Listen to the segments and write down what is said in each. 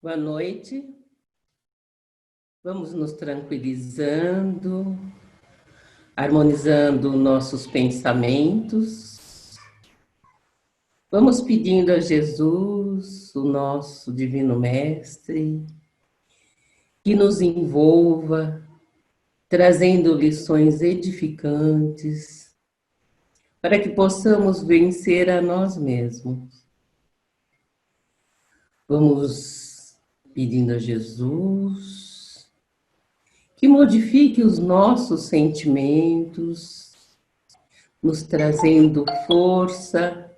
Boa noite. Vamos nos tranquilizando, harmonizando nossos pensamentos. Vamos pedindo a Jesus, o nosso Divino Mestre, que nos envolva, trazendo lições edificantes, para que possamos vencer a nós mesmos. Vamos pedindo a Jesus que modifique os nossos sentimentos, nos trazendo força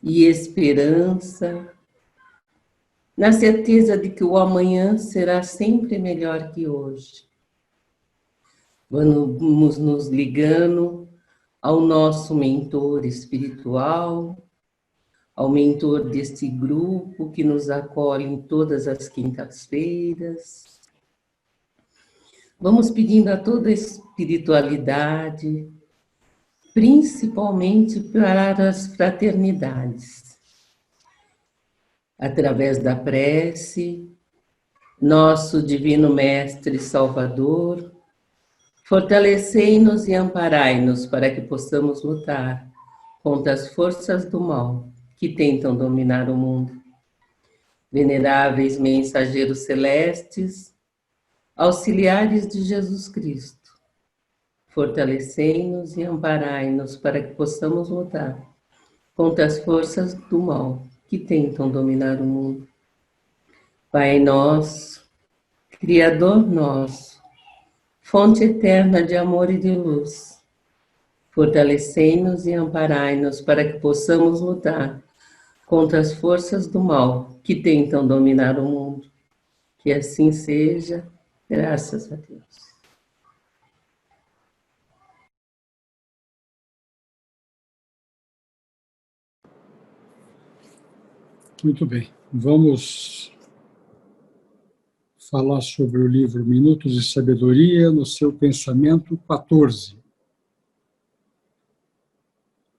e esperança, na certeza de que o amanhã será sempre melhor que hoje. Vamos nos ligando ao nosso mentor espiritual, ao mentor deste grupo que nos acolhe em todas as quintas-feiras. Vamos pedindo a toda a espiritualidade, principalmente para as fraternidades. Através da prece, nosso Divino Mestre Salvador, fortalecei-nos e amparai-nos para que possamos lutar contra as forças do mal que tentam dominar o mundo. Veneráveis mensageiros celestes, auxiliares de Jesus Cristo, fortalecei-nos e amparai-nos para que possamos lutar contra as forças do mal que tentam dominar o mundo. Pai nosso, Criador nosso, fonte eterna de amor e de luz, fortalecei-nos e amparai-nos para que possamos lutar contra as forças do mal que tentam dominar o mundo. Que assim seja, graças a Deus. Muito bem, vamos falar sobre o livro Minutos de Sabedoria no seu pensamento 14.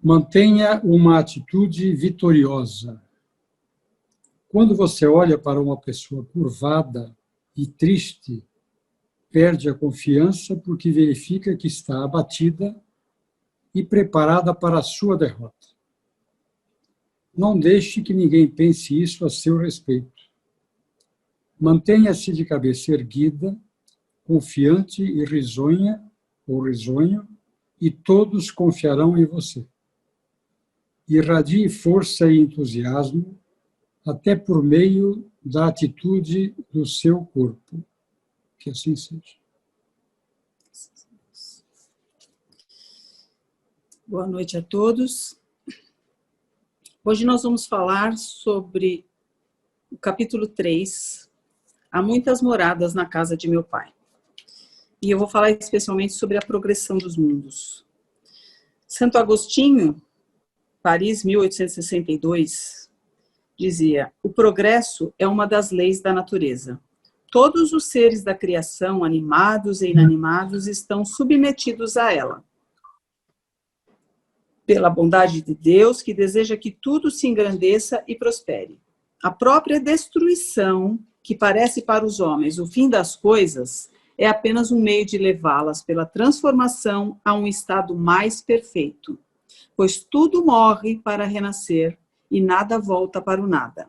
Mantenha uma atitude vitoriosa. Quando você olha para uma pessoa curvada e triste, perde a confiança porque verifica que está abatida e preparada para a sua derrota. Não deixe que ninguém pense isso a seu respeito. Mantenha-se de cabeça erguida, confiante e risonha ou risonho, e todos confiarão em você. Irradie força e entusiasmo, até por meio da atitude do seu corpo. Que assim seja. Boa noite a todos. Hoje nós vamos falar sobre o capítulo 3, Há muitas moradas na casa de meu pai. E eu vou falar especialmente sobre a progressão dos mundos. Santo Agostinho, Paris, 1862, dizia: o progresso é uma das leis da natureza. Todos os seres da criação, animados e inanimados, estão submetidos a ela. Pela bondade de Deus, que deseja que tudo se engrandeça e prospere. A própria destruição, que parece para os homens o fim das coisas, é apenas um meio de levá-las pela transformação a um estado mais perfeito, pois tudo morre para renascer e nada volta para o nada.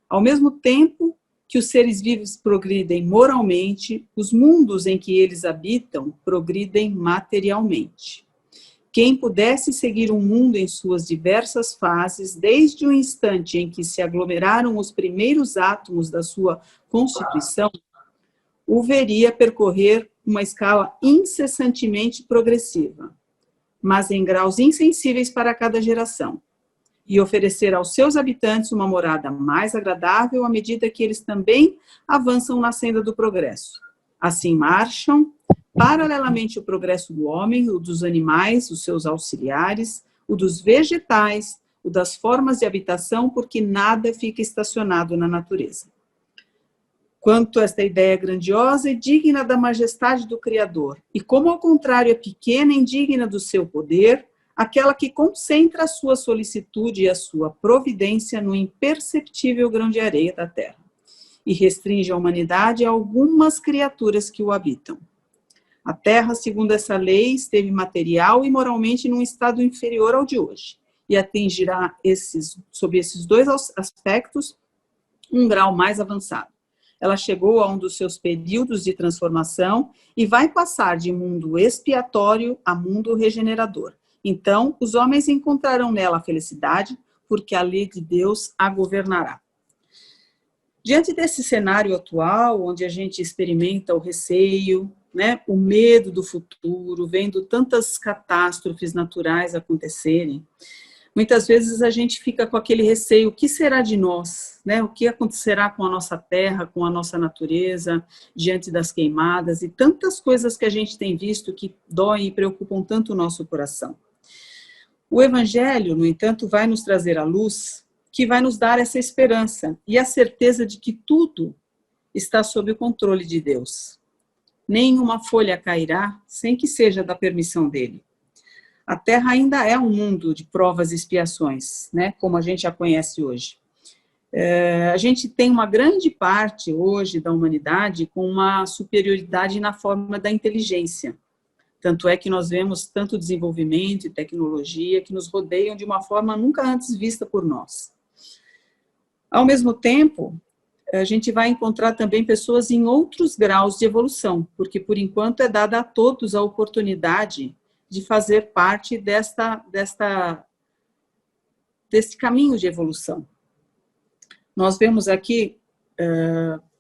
Ao mesmo tempo que os seres vivos progridem moralmente, os mundos em que eles habitam progridem materialmente. Quem pudesse seguir o mundo em suas diversas fases, desde o instante em que se aglomeraram os primeiros átomos da sua constituição, o veria percorrer uma escala incessantemente progressiva, mas em graus insensíveis para cada geração, e oferecer aos seus habitantes uma morada mais agradável à medida que eles também avançam na senda do progresso. Assim marcham, paralelamente, o progresso do homem, o dos animais, os seus auxiliares, o dos vegetais, o das formas de habitação, porque nada fica estacionado na natureza. Quanto esta ideia é grandiosa e digna da majestade do Criador, e como ao contrário é pequena e indigna do seu poder, aquela que concentra a sua solicitude e a sua providência no imperceptível grão de areia da terra. e restringe a humanidade a algumas criaturas que o habitam. A Terra, segundo essa lei, esteve material e moralmente num estado inferior ao de hoje, e atingirá, sob esses dois aspectos, um grau mais avançado. Ela chegou a um dos seus períodos de transformação e vai passar de mundo expiatório a mundo regenerador. Então, os homens encontrarão nela a felicidade, porque a lei de Deus a governará. Diante desse cenário atual, onde a gente experimenta o receio, né, o medo do futuro, vendo tantas catástrofes naturais acontecerem, muitas vezes a gente fica com aquele receio, o que será de nós? Né? O que acontecerá com a nossa terra, com a nossa natureza, diante das queimadas e tantas coisas que a gente tem visto que doem e preocupam tanto o nosso coração. O Evangelho, no entanto, vai nos trazer a luz que vai nos dar essa esperança e a certeza de que tudo está sob o controle de Deus. Nenhuma folha cairá sem que seja da permissão dele. A Terra ainda é um mundo de provas e expiações, né, como a gente já conhece hoje. A gente tem uma grande parte hoje da humanidade com uma superioridade na forma da inteligência. Tanto é que nós vemos tanto desenvolvimento e tecnologia que nos rodeiam de uma forma nunca antes vista por nós. Ao mesmo tempo, a gente vai encontrar também pessoas em outros graus de evolução, porque por enquanto é dada a todos a oportunidade de fazer parte desse caminho de evolução. Nós vemos aqui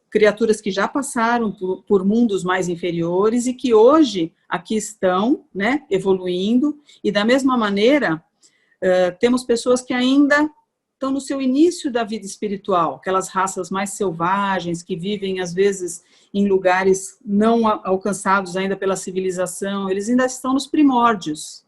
criaturas que já passaram por mundos mais inferiores e que hoje aqui estão, né, evoluindo, e da mesma maneira temos pessoas que ainda estão no seu início da vida espiritual, aquelas raças mais selvagens que vivem às vezes em lugares não alcançados ainda pela civilização, eles ainda estão nos primórdios.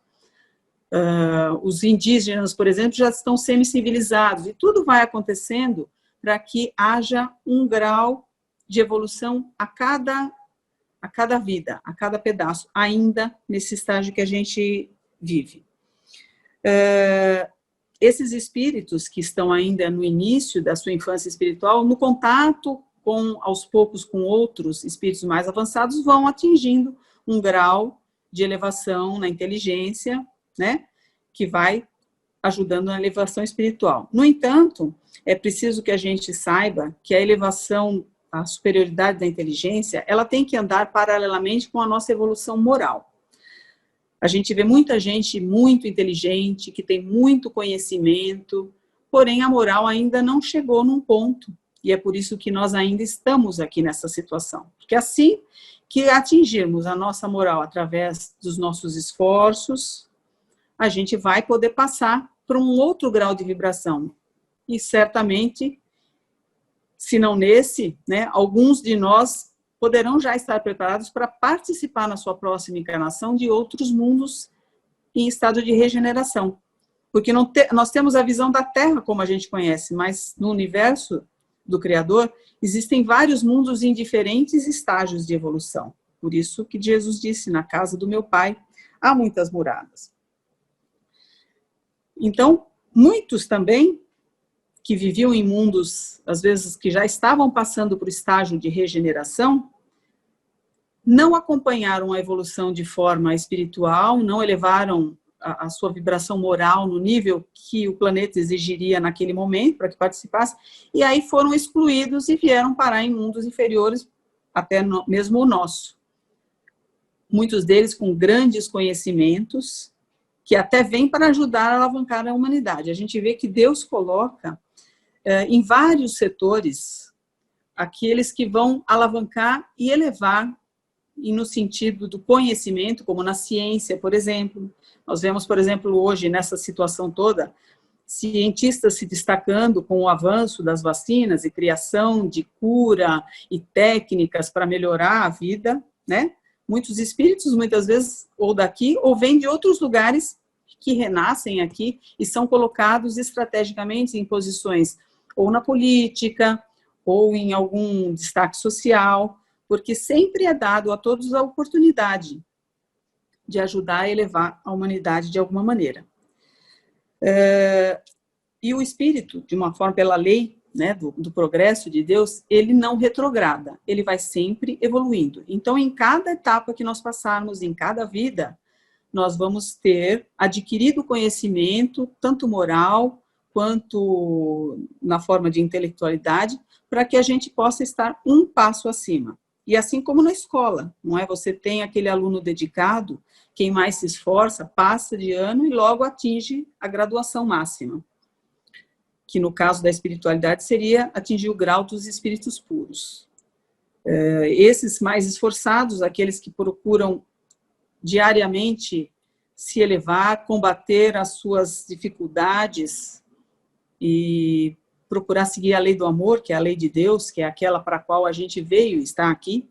Os indígenas, por exemplo, já estão semi-civilizados, e tudo vai acontecendo para que haja um grau de evolução a cada vida, a cada pedaço, ainda nesse estágio que a gente vive. Esses espíritos que estão ainda no início da sua infância espiritual, no contato aos poucos com outros espíritos mais avançados, vão atingindo um grau de elevação na inteligência, né, que vai ajudando na elevação espiritual. No entanto, é preciso que a gente saiba que a elevação, a superioridade da inteligência, ela tem que andar paralelamente com a nossa evolução moral. A gente vê muita gente muito inteligente, que tem muito conhecimento, porém a moral ainda não chegou num ponto, e é por isso que nós ainda estamos aqui nessa situação. Porque assim que atingirmos a nossa moral através dos nossos esforços, a gente vai poder passar para um outro grau de vibração. E certamente, se não nesse, né, alguns de nós poderão já estar preparados para participar na sua próxima encarnação de outros mundos em estado de regeneração. Porque nós temos a visão da Terra como a gente conhece, mas no universo do Criador existem vários mundos em diferentes estágios de evolução. Por isso que Jesus disse, na casa do meu Pai há muitas moradas. Então, muitos também que viviam em mundos, às vezes, que já estavam passando por estágio de regeneração, não acompanharam a evolução de forma espiritual, não elevaram a sua vibração moral no nível que o planeta exigiria naquele momento para que participasse, e aí foram excluídos e vieram parar em mundos inferiores, até mesmo o nosso. Muitos deles com grandes conhecimentos, que até vêm para ajudar a alavancar a humanidade. A gente vê que Deus coloca em vários setores aqueles que vão alavancar e elevar, e no sentido do conhecimento, como na ciência, por exemplo. Nós vemos, por exemplo, hoje, nessa situação toda, cientistas se destacando com o avanço das vacinas e criação de cura e técnicas para melhorar a vida, né? Muitos espíritos, muitas vezes, ou daqui, ou vêm de outros lugares que renascem aqui e são colocados estrategicamente em posições ou na política, ou em algum destaque social, porque sempre é dado a todos a oportunidade de ajudar a elevar a humanidade de alguma maneira. E o espírito, de uma forma pela lei, né, do progresso de Deus, ele não retrograda, ele vai sempre evoluindo. Então, em cada etapa que nós passarmos, em cada vida, nós vamos ter adquirido conhecimento, tanto moral, quanto na forma de intelectualidade, para que a gente possa estar um passo acima. E assim como na escola, não é? Você tem aquele aluno dedicado, quem mais se esforça, passa de ano e logo atinge a graduação máxima, que no caso da espiritualidade seria atingir o grau dos espíritos puros. Esses mais esforçados, aqueles que procuram diariamente se elevar, combater as suas dificuldades e procurar seguir a lei do amor, que é a lei de Deus, que é aquela para a qual a gente veio e está aqui,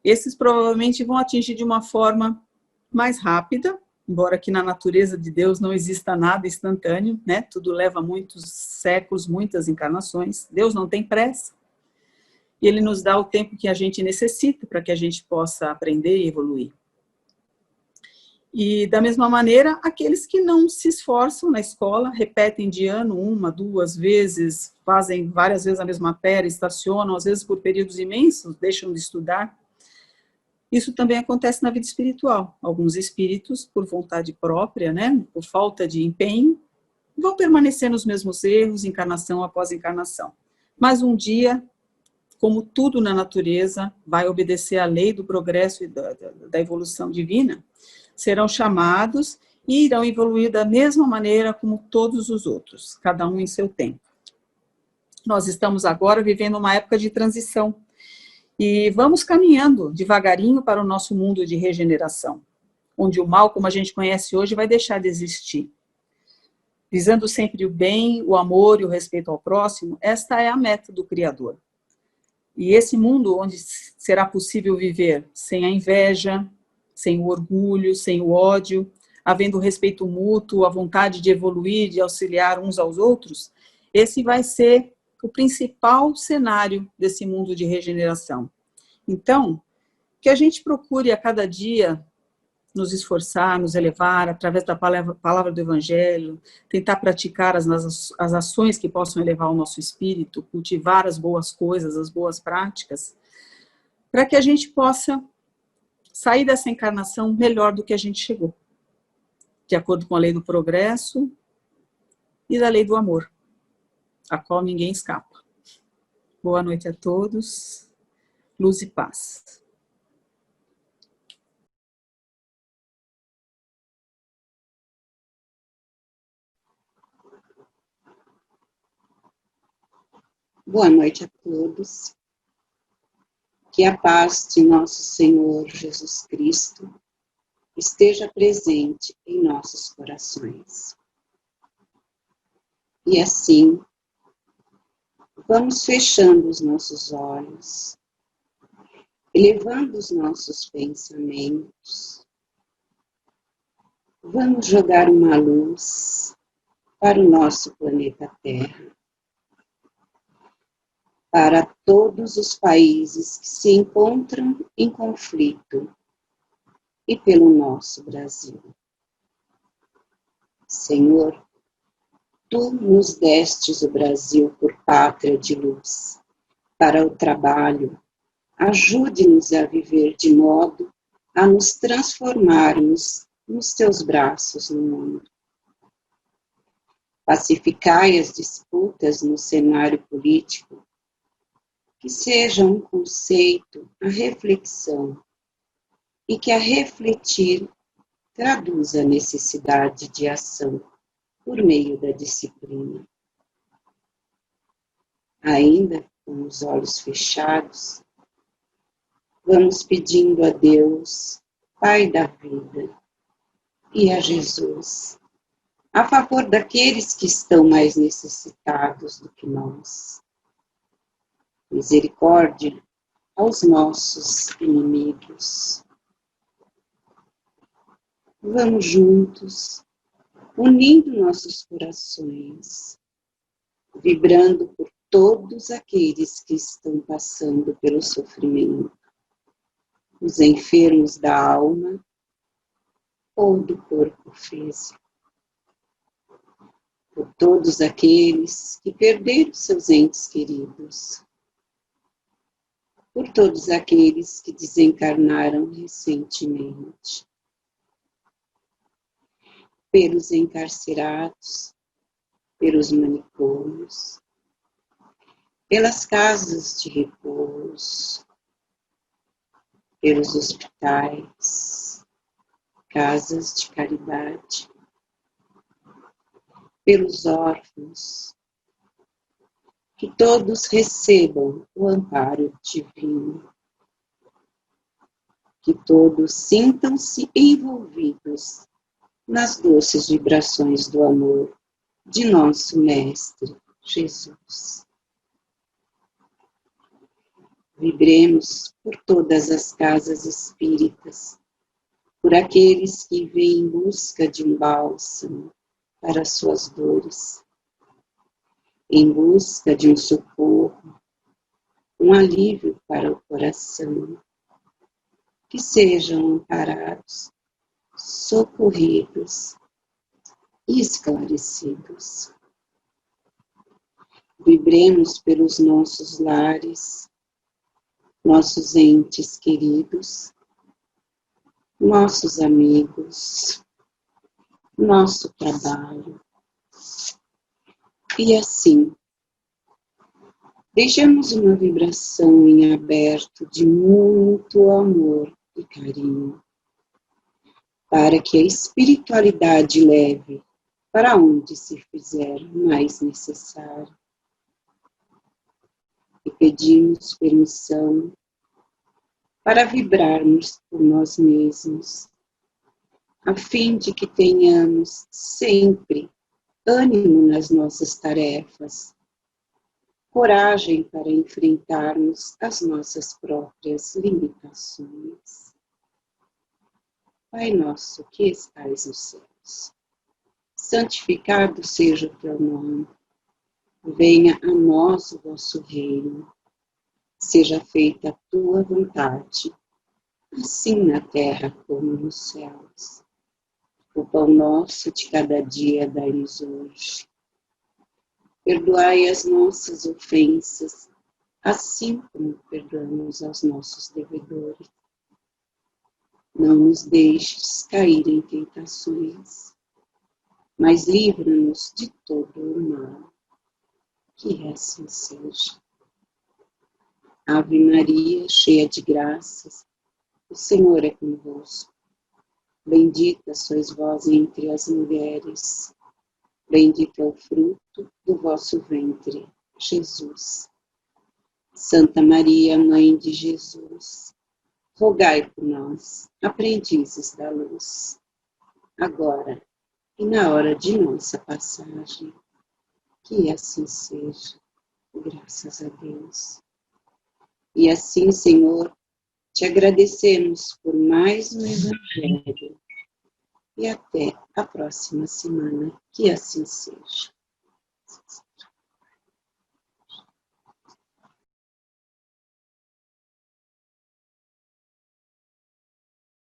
esses provavelmente vão atingir de uma forma mais rápida, embora que na natureza de Deus não exista nada instantâneo, né? Tudo leva muitos séculos, muitas encarnações. Deus não tem pressa. E Ele nos dá o tempo que a gente necessita para que a gente possa aprender e evoluir. E, da mesma maneira, aqueles que não se esforçam na escola, repetem de ano 1, 2 vezes, fazem várias vezes a mesma matéria, estacionam, às vezes por períodos imensos, deixam de estudar. Isso também acontece na vida espiritual. Alguns espíritos, por vontade própria, né, por falta de empenho, vão permanecer nos mesmos erros, encarnação após encarnação. Mas um dia, como tudo na natureza, vai obedecer à lei do progresso e da evolução divina, serão chamados e irão evoluir da mesma maneira como todos os outros, cada um em seu tempo. Nós estamos agora vivendo uma época de transição e vamos caminhando devagarinho para o nosso mundo de regeneração, onde o mal, como a gente conhece hoje, vai deixar de existir. Visando sempre o bem, o amor e o respeito ao próximo, esta é a meta do Criador. E esse mundo onde será possível viver sem a inveja, sem o orgulho, sem o ódio, havendo respeito mútuo, a vontade de evoluir, de auxiliar uns aos outros, esse vai ser o principal cenário desse mundo de regeneração. Então, que a gente procure a cada dia nos esforçar, nos elevar, através da palavra do Evangelho, tentar praticar as ações que possam elevar o nosso espírito, cultivar as boas coisas, as boas práticas, para que a gente possa sair dessa encarnação melhor do que a gente chegou, de acordo com a lei do progresso e da lei do amor, a qual ninguém escapa. Boa noite a todos, luz e paz. Boa noite a todos. Que a paz de nosso Senhor Jesus Cristo esteja presente em nossos corações. E assim, vamos fechando os nossos olhos, elevando os nossos pensamentos. Vamos jogar uma luz para o nosso planeta Terra, para todos os países que se encontram em conflito e pelo nosso Brasil. Senhor, Tu nos destes o Brasil por pátria de luz, para o trabalho. Ajude-nos a viver de modo a nos transformarmos nos Teus braços no mundo. Pacificai as disputas no cenário político, que seja um conceito, a reflexão, e que a refletir traduza a necessidade de ação por meio da disciplina. Ainda com os olhos fechados, vamos pedindo a Deus, Pai da vida, e a Jesus, a favor daqueles que estão mais necessitados do que nós. Misericórdia aos nossos inimigos. Vamos juntos, unindo nossos corações, vibrando por todos aqueles que estão passando pelo sofrimento, os enfermos da alma ou do corpo físico. por todos aqueles que perderam seus entes queridos, por todos aqueles que desencarnaram recentemente, pelos encarcerados, pelos manicômios, pelas casas de repouso, pelos hospitais, casas de caridade, pelos órfãos, que todos recebam o amparo divino, que todos sintam-se envolvidos nas doces vibrações do amor de nosso Mestre Jesus. Vibremos por todas as casas espíritas, por aqueles que vêm em busca de um bálsamo para suas dores, em busca de um socorro, um alívio para o coração, que sejam amparados, socorridos e esclarecidos. Vibremos pelos nossos lares, nossos entes queridos, nossos amigos, nosso trabalho. E assim, deixamos uma vibração em aberto de muito amor e carinho, para que a espiritualidade leve para onde se fizer mais necessário. E pedimos permissão para vibrarmos por nós mesmos, a fim de que tenhamos sempre ânimo nas nossas tarefas, coragem para enfrentarmos as nossas próprias limitações. Pai nosso que estais nos céus, santificado seja o teu nome, venha a nós o vosso reino, seja feita a tua vontade, assim na terra como nos céus. O pão nosso de cada dia dai-nos hoje. Perdoai as nossas ofensas, assim como perdoamos aos nossos devedores. Não nos deixes cair em tentações, mas livra-nos de todo o mal. Que assim seja. Ave Maria, cheia de graças, o Senhor é convosco. Bendita sois vós entre as mulheres, bendito é o fruto do vosso ventre, Jesus. Santa Maria, Mãe de Jesus, rogai por nós, aprendizes da luz, agora e na hora de nossa passagem. Que assim seja, graças a Deus. E assim, Senhor, te agradecemos por mais um Evangelho. E até a próxima semana, que assim seja.